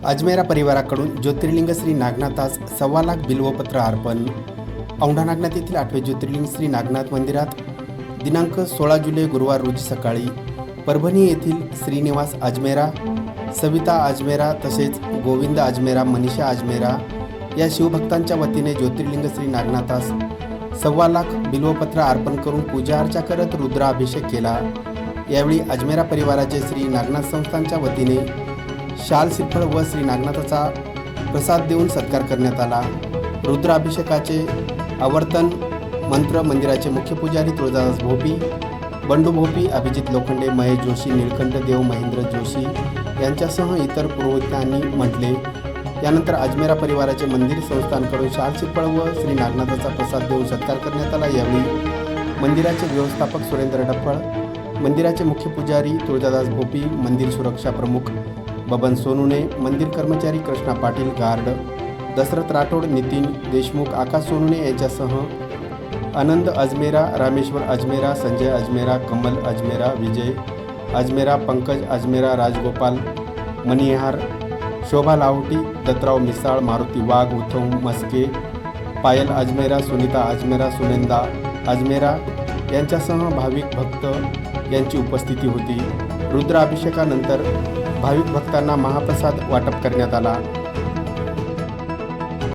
अजमेरा परिवाराकडून ज्योतिर्लिंग श्री नागनाथास 1.25 लाख बिल्वपत्र अर्पण. औंढा नागनाथ येथील 8वे ज्योतिर्लिंग श्री नागनाथ मंदिरात दिनांक 16 जुलै गुरुवार रोजी सकाळी, परभणी येथील श्रीनिवास अजमेरा, सविता अजमेरा तसेच गोविंद अजमेरा, मनीषा अजमेरा या शिवभक्तांच्या वतीने ज्योतिर्लिंग श्री नागनाथास 1.25 लाख बिल्वपत्र अर्पण करून पूजा अर्चा करत रुद्राभिषेक केला. यावेळी अजमेरा परिवाराचे श्री नागनाथ संस्थानच्या वतीने शाल श्रीफळ व श्री नागनाथाचा प्रसाद देऊन सत्कार करण्यात आला. रुद्राभिषेकाचे आवर्तन मंत्र मंदिराचे मुख्य पुजारी तुळजादास भोपी, बंडू भोपी, अभिजित लोखंडे, महेश जोशी, निळकंठ देव, महेंद्र जोशी यांच्यासह इतर पुरोहितांनी म्हटले. यानंतर अजमेरा परिवाराचे मंदिर संस्थानकडून शाल श्रीफळ व श्री नागनाथाचा प्रसाद देऊन सत्कार करण्यात आला. यावेळी मंदिराचे व्यवस्थापक सुरेंद्र डफळ, मंदिराचे मुख्य पुजारी तुळजादास भोपी, मंदिर सुरक्षा प्रमुख बबन सोनुने, मंदिर कर्मचारी कृष्णा पाटील, गार्ड दशरथ राठोड, नितीन देशमुख, आकाश सोनुने यांच्यासह आनंद अजमेरा, रामेश्वर अजमेरा, संजय अजमेरा, कमल अजमेरा, विजय अजमेरा, पंकज अजमेरा, राजगोपाल मनिहार, शोभा लाहोटी, दत्तराव मिसाळ, मारुती वाघ, उत्तम मस्के, पायल अजमेरा, सुनीता अजमेरा, सुनंदा अजमेरा यांच्यासह भाविक भक्त यांची उपस्थिती होती. रुद्राभिषेकानंतर भाविक भक्तांना महाप्रसाद वाटप करण्यात आला.